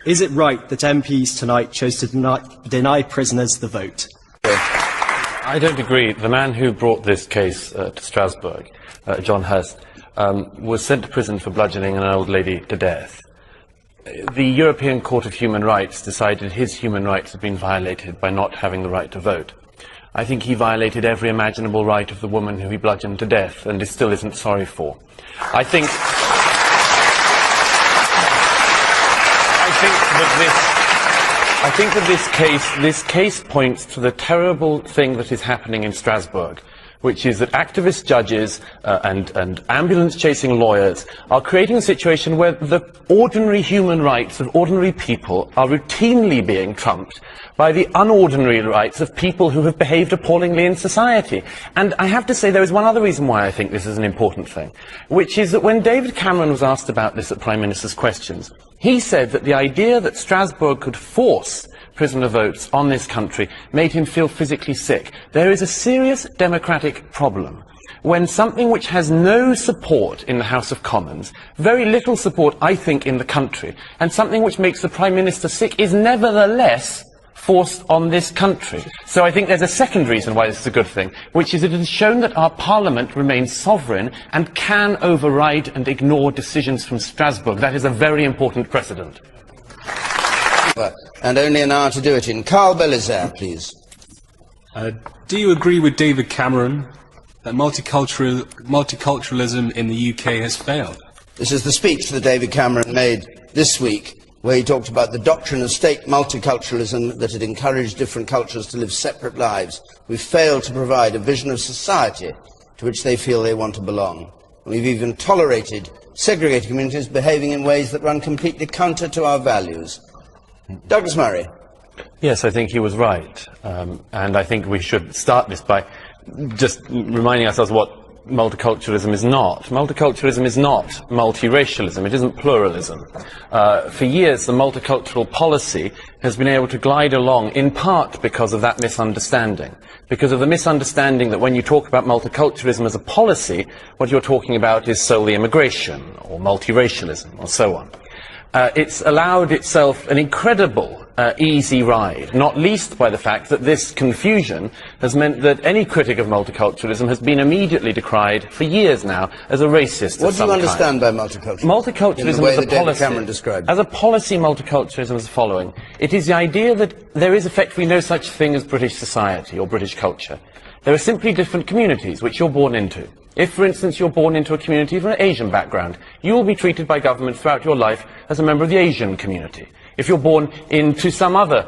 Is it right that MPs tonight chose to deny prisoners the vote? I don't agree. The man who brought this case to Strasbourg, John Hurst, was sent to prison for bludgeoning an old lady to death. The European Court of Human Rights decided his human rights had been violated by not having the right to vote. I think he violated every imaginable right of the woman who he bludgeoned to death, and he still isn't sorry for. I think that this case points to the terrible thing that is happening in Strasbourg, which is that activist judges and ambulance-chasing lawyers are creating a situation where the ordinary human rights of ordinary people are routinely being trumped by the unordinary rights of people who have behaved appallingly in society. And I have to say there is one other reason why I think this is an important thing, which is that when David Cameron was asked about this at Prime Minister's Questions, he said that the idea that Strasbourg could force prisoner votes on this country made him feel physically sick. There is a serious democratic problem when something which has no support in the House of Commons, very little support, I think, in the country, and something which makes the Prime Minister sick is nevertheless forced on this country. So I think there's a second reason why this is a good thing, which is that it has shown that our Parliament remains sovereign and can override and ignore decisions from Strasbourg. That is a very important precedent. And only an hour to do it in. Carl Belizaire, please. Do you agree with David Cameron that multiculturalism in the UK has failed? This is the speech that David Cameron made this week, where he talked about the doctrine of state multiculturalism, that it encouraged different cultures to live separate lives. We've failed to provide a vision of society to which they feel they want to belong. We've even tolerated segregated communities behaving in ways that run completely counter to our values. Douglas Murray. Yes, I think he was right. And I think we should start this by just reminding ourselves what multiculturalism is not. Multiculturalism is not multiracialism. It isn't pluralism. For years, the multicultural policy has been able to glide along, in part because of that misunderstanding. Because of the misunderstanding that when you talk about multiculturalism as a policy, what you're talking about is solely immigration, or multiracialism, or so on. It's allowed itself an incredible easy ride, not least by the fact that this confusion has meant that any critic of multiculturalism has been immediately decried for years now as a racist of some kind. What do you understand by multiculturalism? Multiculturalism as a policy, Cameron described. As a policy, multiculturalism is the following. It is the idea that there is effectively no such thing as British society or British culture. There are simply different communities which you're born into. If, for instance, you're born into a community from an Asian background, you will be treated by government throughout your life as a member of the Asian community. If you're born into some other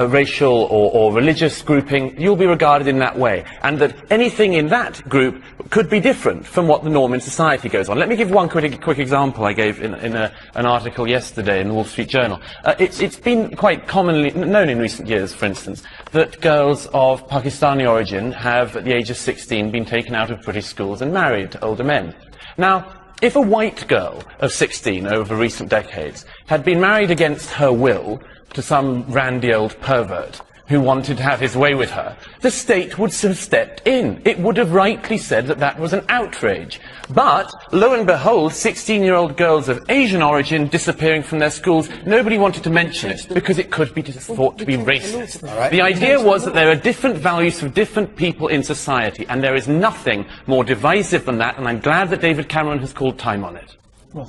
racial or religious grouping, you'll be regarded in that way. And that anything in that group could be different from what the norm in society goes on. Let me give one quick example I gave in an article yesterday in the Wall Street Journal. It's been quite commonly known in recent years, for instance, that girls of Pakistani origin have, at the age of 16, been taken out of British schools and married to older men. Now, if a white girl of 16 over recent decades had been married against her will to some randy old pervert who wanted to have his way with her, the state would have stepped in. It would have rightly said that that was an outrage. But, lo and behold, 16-year-old girls of Asian origin disappearing from their schools, nobody wanted to mention it because it could be thought to be racist. The idea was that there are different values for different people in society, and there is nothing more divisive than that, and I'm glad that David Cameron has called time on it. Mehdi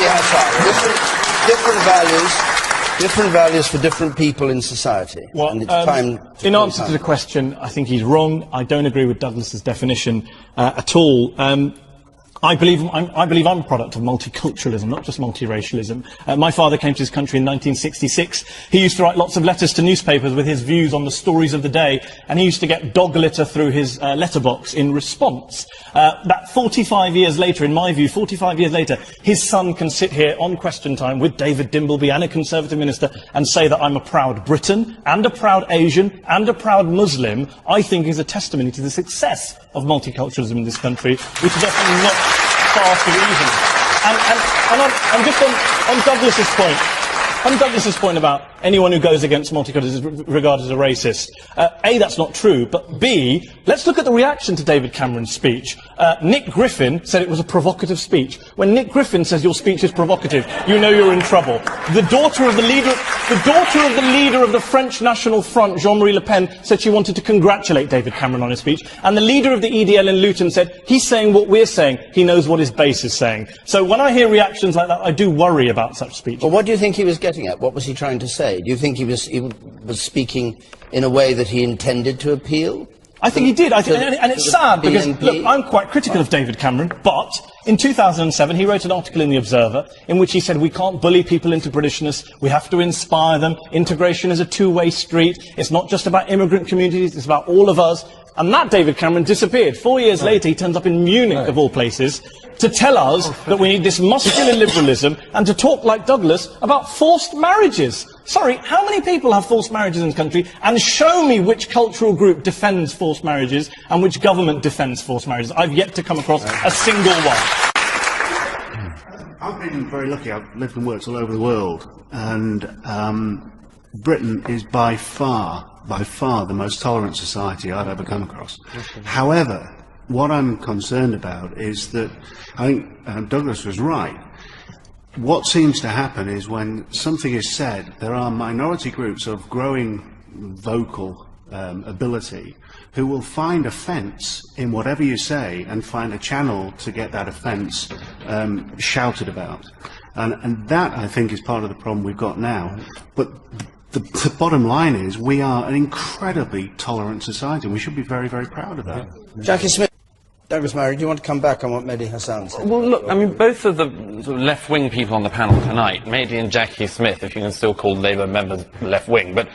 Hasan. Different values for different people in society. Well, and it's time in answer to the question, I think he's wrong. I don't agree with Douglas's definition at all. I believe I'm a product of multiculturalism, not just multiracialism. My father came to this country in 1966. He used to write lots of letters to newspapers with his views on the stories of the day, and he used to get dog litter through his letterbox in response. That 45 years later, in my view, 45 years later, his son can sit here on Question Time with David Dimbleby and a Conservative minister and say that I'm a proud Briton and a proud Asian and a proud Muslim. I think is a testimony to the success of multiculturalism in this country, which is definitely not far too easy. And just on Douglas's point about anyone who goes against multiculturalism is regarded as a racist. A, that's not true, but B, let's look at the reaction to David Cameron's speech. Nick Griffin said it was a provocative speech. When Nick Griffin says your speech is provocative, you know you're in trouble. The daughter of the leader of the French National Front, Jean-Marie Le Pen, said she wanted to congratulate David Cameron on his speech. And the leader of the EDL in Luton said, he's saying what we're saying, he knows what his base is saying. So when I hear reactions like that, I do worry about such speech. Well, what do you think he was getting at? What was he trying to say? Do you think he was speaking in a way that he intended to appeal? I think he did. And it's sad because, look, I'm quite critical of David Cameron, but in 2007 he wrote an article in The Observer in which he said we can't bully people into Britishness, we have to inspire them, integration is a two-way street, it's not just about immigrant communities, it's about all of us. And that David Cameron disappeared. 4 years later he turns up in Munich, of all places, to tell us that we need this muscular liberalism and to talk like Douglas about forced marriages. Sorry, how many people have forced marriages in this country? And show me which cultural group defends forced marriages and which government defends forced marriages. I've yet to come across a single one. I've been very lucky. I've lived and worked all over the world. And Britain is by far the most tolerant society I've ever come across. However, what I'm concerned about is that I think Douglas was right. What seems to happen is when something is said, there are minority groups of growing vocal ability who will find offence in whatever you say and find a channel to get that offence shouted about. And that, I think, is part of the problem we've got now. But the bottom line is we are an incredibly tolerant society, and we should be very, very proud of that. Jackie Smith. Douglas Murray, do you want to come back on what Mehdi Hasan said? Well, look, I mean, both of the sort of left-wing people on the panel tonight, Mehdi and Jackie Smith, if you can still call Labour members left-wing, but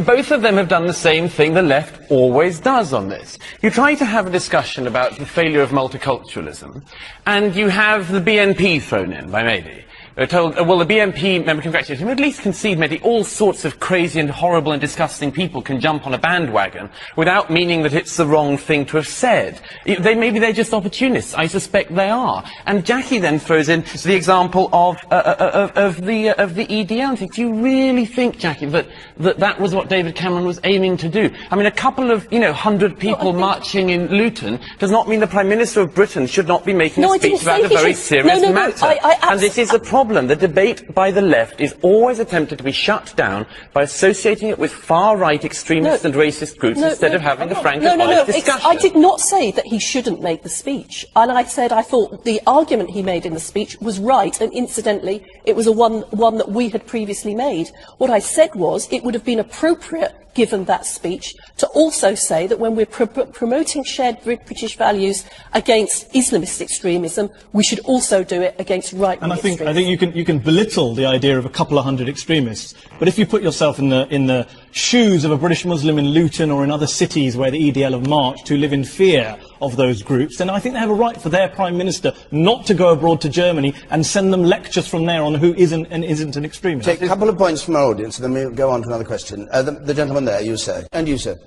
both of them have done the same thing the left always does on this. You try to have a discussion about the failure of multiculturalism, and you have the BNP thrown in by Mehdi. We're told, well, the BNP member congratulated him, at least concede, Mehdi, all sorts of crazy and horrible and disgusting people can jump on a bandwagon without meaning that it's the wrong thing to have said. Maybe they're just opportunists. I suspect they are. And Jackie then throws in the example of the EDL. And think, do you really think, Jackie, that was what David Cameron was aiming to do? I mean, a couple of, 100 people marching in Luton does not mean the Prime Minister of Britain should not be making a speech about a very serious matter. And this is a problem. The debate by the left is always attempted to be shut down by associating it with far-right extremist and racist groups instead of having a frank and honest discussion. I did not say that he shouldn't make the speech. And I said I thought the argument he made in the speech was right, and incidentally, it was one that we had previously made. What I said was it would have been appropriate, given that speech, to also say that when we're promoting shared British values against Islamist extremism, we should also do it against right-wing extremism. I think you can belittle the idea of a couple of hundred extremists, but if you put yourself in the shoes of a British Muslim in Luton or in other cities where the EDL have marched who live in fear of those groups, then I think they have a right for their Prime Minister not to go abroad to Germany and send them lectures from there on who isn't and isn't an extremist. Take a couple of points from our audience, and then we'll go on to another question. The gentleman there, you say. And you, sir.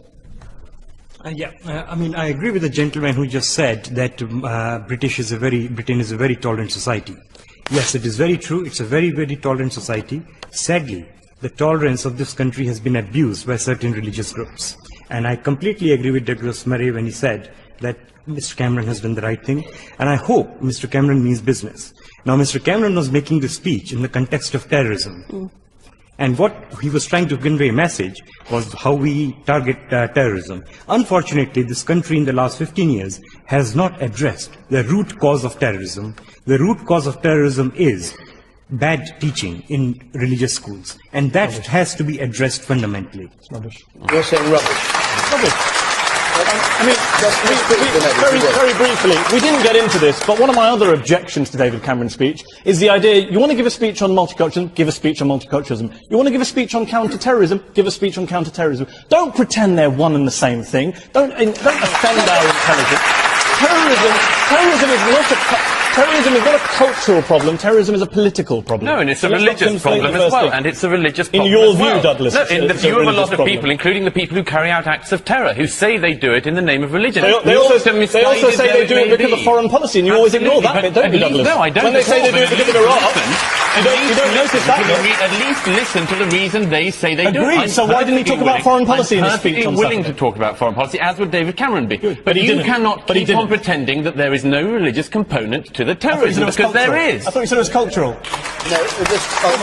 I agree with the gentleman who just said that Britain is a very tolerant society. Yes, it is very true. It's a very, very tolerant society. Sadly, the tolerance of this country has been abused by certain religious groups. And I completely agree with Douglas Murray when he said that Mr. Cameron has done the right thing. And I hope Mr. Cameron means business. Now, Mr. Cameron was making this speech in the context of terrorism. And what he was trying to convey a message was how we target terrorism. Unfortunately, this country in the last 15 years has not addressed the root cause of terrorism. The root cause of terrorism is bad teaching in religious schools. And that has to be addressed fundamentally. Rubbish. You're saying rubbish? Rubbish. Very briefly, we didn't get into this, but one of my other objections to David Cameron's speech is the idea, you want to give a speech on multiculturalism, give a speech on multiculturalism. You want to give a speech on counter-terrorism, give a speech on counter-terrorism. Don't pretend they're one and the same thing. Don't offend our intelligence. Terrorism is not a cultural problem. Terrorism is a political problem. No, and it's a religious problem as well. And it's a religious problem. In your view, Douglas. No, in the view of a lot of people, including the people who carry out acts of terror, who say they do it in the name of religion. They also say they do it because of foreign policy, and you always ignore that bit, don't you, Douglas? No, I don't. When they say they do it because of Iraq. don't notice that, At least listen to the reason they say they do. Agreed. So why didn't he talk about foreign policy in his speech on I'm willing Saturday? to talk about foreign policy, as would David Cameron be. Good. But he you didn't. cannot But he keep on didn't. pretending that there is no religious component to the I thought you said terrorism, it was because there cultural. is. I thought you said it was cultural. No, wait a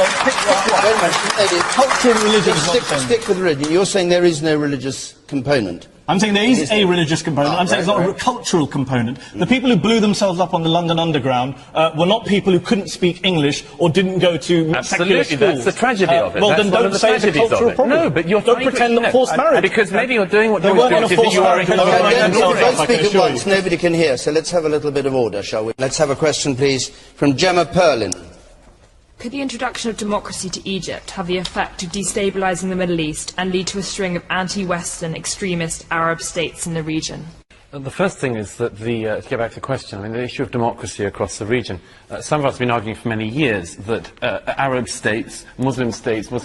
minute. Culture and religion is not the same. Stick with religion. You're saying there is no religious component. I'm saying there is a religious component. I'm saying it's not a cultural component. The people who blew themselves up on the London Underground were not people who couldn't speak English or didn't go to secular schools. That's the tragedy of it. Well, That's then one don't of the say it's a tragedies of cultural it. problem. No, but you're don't trying pretend to, that forced marriage. Because maybe you're doing what They you're weren't doing. on a forced marriage. Okay, Don't don't speak at once. Nobody can hear. So let's have a little bit of order, shall we? Let's have a question, please, from Gemma Perlin. Could the introduction of democracy to Egypt have the effect of destabilising the Middle East and lead to a string of anti-Western extremist Arab states in the region? The first thing is that to get back to the question, I mean, the issue of democracy across the region. Some of us have been arguing for many years that Arab states, Muslim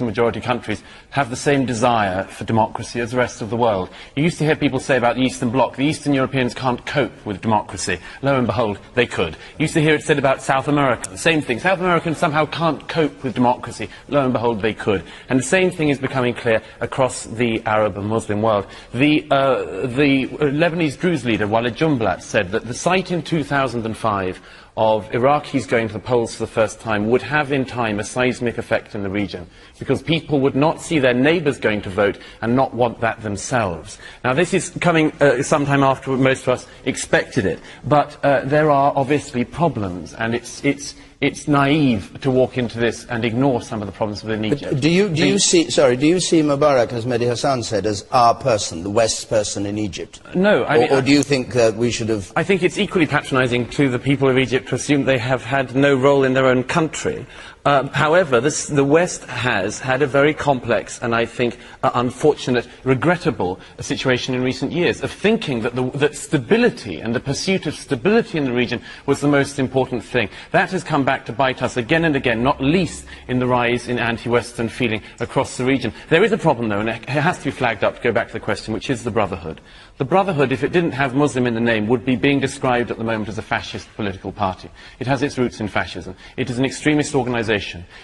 majority countries, have the same desire for democracy as the rest of the world. You used to hear people say about the Eastern Bloc, the Eastern Europeans can't cope with democracy. Lo and behold, they could. You used to hear it said about South America, the same thing. South Americans somehow can't cope with democracy. Lo and behold, they could. And the same thing is becoming clear across the Arab and Muslim world. The Lebanese Druze leader, Walid Jumblat, said that the sight in 2005 of Iraqis going to the polls for the first time would have in time a seismic effect in the region, because people would not see their neighbours going to vote and not want that themselves. Now, this is coming sometime after most of us expected it, but there are obviously problems, and it's naive to walk into this and ignore some of the problems within Egypt. But do you see Mubarak, as Mehdi Hasan said, as our person, the West's person in Egypt? No, or do you think that we should have... I think it's equally patronising to the people of Egypt to assume they have had no role in their own country. However, the West has had a very complex and, I think, unfortunate, regrettable situation in recent years of thinking that stability and the pursuit of stability in the region was the most important thing. That has come back to bite us again and again, not least in the rise in anti-Western feeling across the region. There is a problem, though, and it has to be flagged up, to go back to the question, which is the Brotherhood. The Brotherhood, if it didn't have Muslim in the name, would be being described at the moment as a fascist political party. It has its roots in fascism. It is an extremist organisation.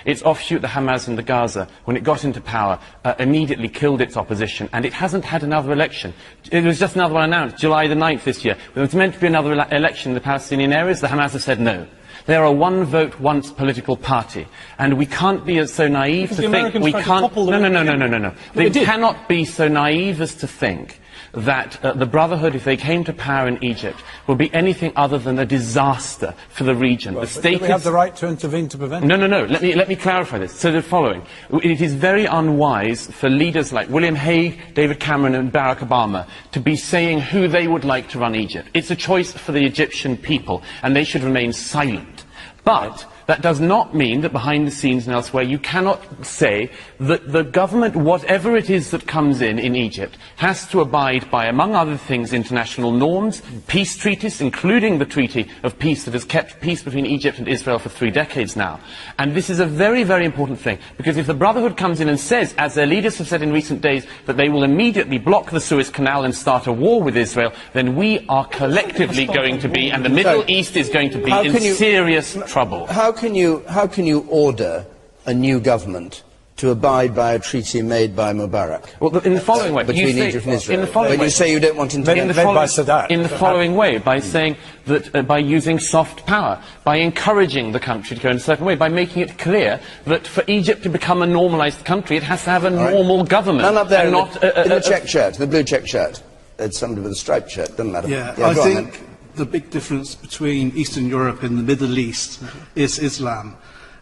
Its offshoot, the Hamas in the Gaza, when it got into power, immediately killed its opposition, and it hasn't had another election. It was just another one announced, July the 9th this year. There was meant to be another election in the Palestinian areas. The Hamas have said no. They are a one-vote, once political party, and we can't be so naive to think we can't... No. They cannot be so naive as to think that the Brotherhood, if they came to power in Egypt, would be anything other than a disaster for the region. Well, do we have the right to intervene to prevent it? No. Let me clarify this. So the following. It is very unwise for leaders like William Hague, David Cameron and Barack Obama to be saying who they would like to run Egypt. It's a choice for the Egyptian people, and they should remain silent. But that does not mean that behind the scenes and elsewhere you cannot say that the government, whatever it is that comes in Egypt, has to abide by, among other things, international norms, peace treaties, including the Treaty of Peace that has kept peace between Egypt and Israel for 3 decades now. And this is a very, very important thing, because if the Brotherhood comes in and says, as their leaders have said in recent days, that they will immediately block the Suez Canal and start a war with Israel, then we are collectively going to be, and the Middle East is going to be in serious trouble. How can you order a new government to abide by a treaty made by Mubarak? Well, in the following way, between Egypt and Israel. When you say you don't want intervention. In the following way, by saying that by using soft power, by encouraging the country to go in a certain way, by making it clear that for Egypt to become a normalised country, it has to have a normal government. None up there in the check shirt, the blue check shirt. It's somebody with a striped shirt, doesn't matter. Yeah, I think the big difference between Eastern Europe and the Middle East is Islam.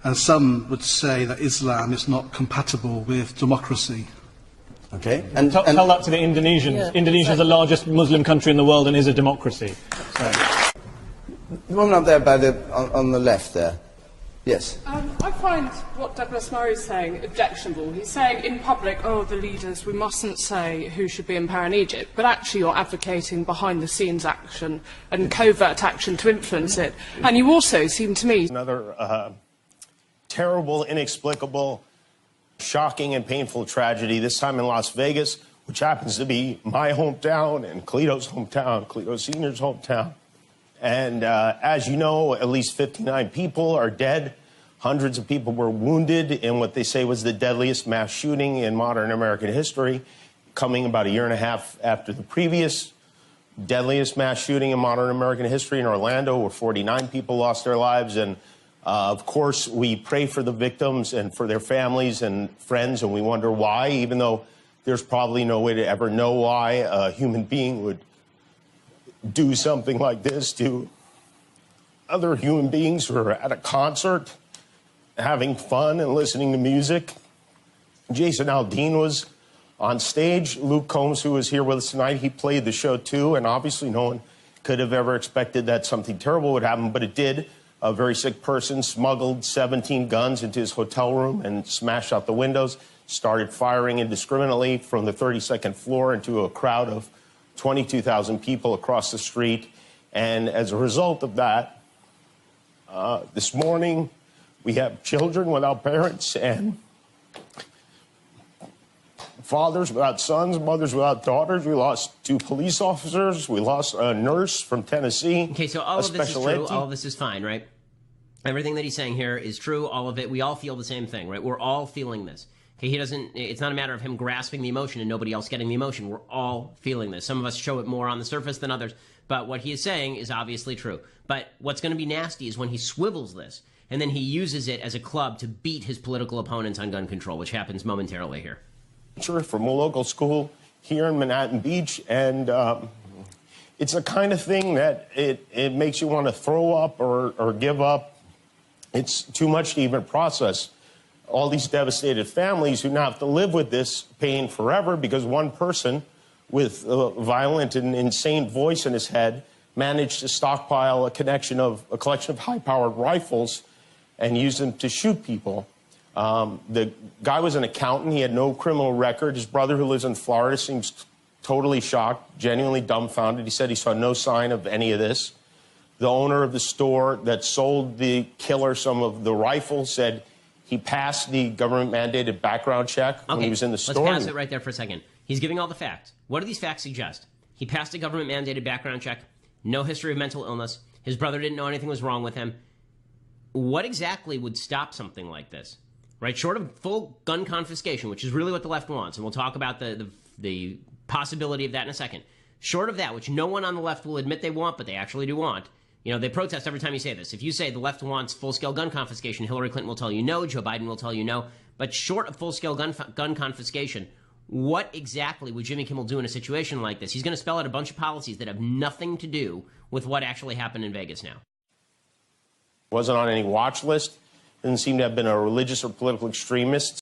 And some would say that Islam is not compatible with democracy. Okay. And tell that to the Indonesians. Yeah, Indonesia is the largest Muslim country in the world and is a democracy. So. The woman up there on the left there. Yes. I find what Douglas Murray is saying objectionable. He's saying in public, oh, the leaders, we mustn't say who should be in power in Egypt, but actually you're advocating behind-the-scenes action and covert action to influence it. And you also seem to me... Another terrible, inexplicable, shocking and painful tragedy, this time in Las Vegas, which happens to be my hometown and Cleto's hometown, Cleto Sr.'s hometown. And as you know, at least 59 people are dead, Hundreds of people were wounded in what they say was the deadliest mass shooting in modern American history, coming about a year and a half after the previous deadliest mass shooting in modern American history in Orlando, where 49 people lost their lives. And of course, we pray for the victims and for their families and friends, and we wonder why, even though there's probably no way to ever know why a human being would do something like this to other human beings who are at a concert, having fun and listening to music. Jason Aldean was on stage. Luke Combs, who was here with us tonight, he played the show too, and obviously no one could have ever expected that something terrible would happen, but it did. A very sick person smuggled 17 guns into his hotel room and smashed out the windows, started firing indiscriminately from the 32nd floor into a crowd of 22,000 people across the street. And as a result of that, this morning, we have children without parents and fathers without sons, mothers without daughters. We lost 2 police officers. We lost a nurse from Tennessee. Okay, so all of this is true. All of this is fine, right? Everything that he's saying here is true. All of it. We all feel the same thing, right? We're all feeling this. Okay, it's not a matter of him grasping the emotion and nobody else getting the emotion. We're all feeling this. Some of us show it more on the surface than others. But what he is saying is obviously true. But what's going to be nasty is when he swivels this and then he uses it as a club to beat his political opponents on gun control, which happens momentarily here. From a local school here in Manhattan Beach, and it's the kind of thing that it makes you want to throw up or give up. It's too much to even process. All these devastated families who now have to live with this pain forever because one person with a violent and insane voice in his head managed to stockpile a collection of high-powered rifles and use them to shoot people. The guy was an accountant. He had no criminal record. His brother, who lives in Florida, seems totally shocked, genuinely dumbfounded. He said he saw no sign of any of this. The owner of the store that sold the killer some of the rifles said he passed the government-mandated background check when he was in the store. Let's pause it right there for a second. He's giving all the facts. What do these facts suggest? He passed a government-mandated background check, no history of mental illness. His brother didn't know anything was wrong with him. What exactly would stop something like this? Right, short of full gun confiscation, which is really what the left wants, and we'll talk about the possibility of that in a second. Short of that, which no one on the left will admit they want, but they actually do want. You know, they protest every time you say this. If you say the left wants full-scale gun confiscation, Hillary Clinton will tell you no, Joe Biden will tell you no. But short of full-scale gun confiscation, what exactly would Jimmy Kimmel do in a situation like this? He's going to spell out a bunch of policies that have nothing to do with what actually happened in Vegas now. Wasn't on any watch list. Didn't seem to have been a religious or political extremist.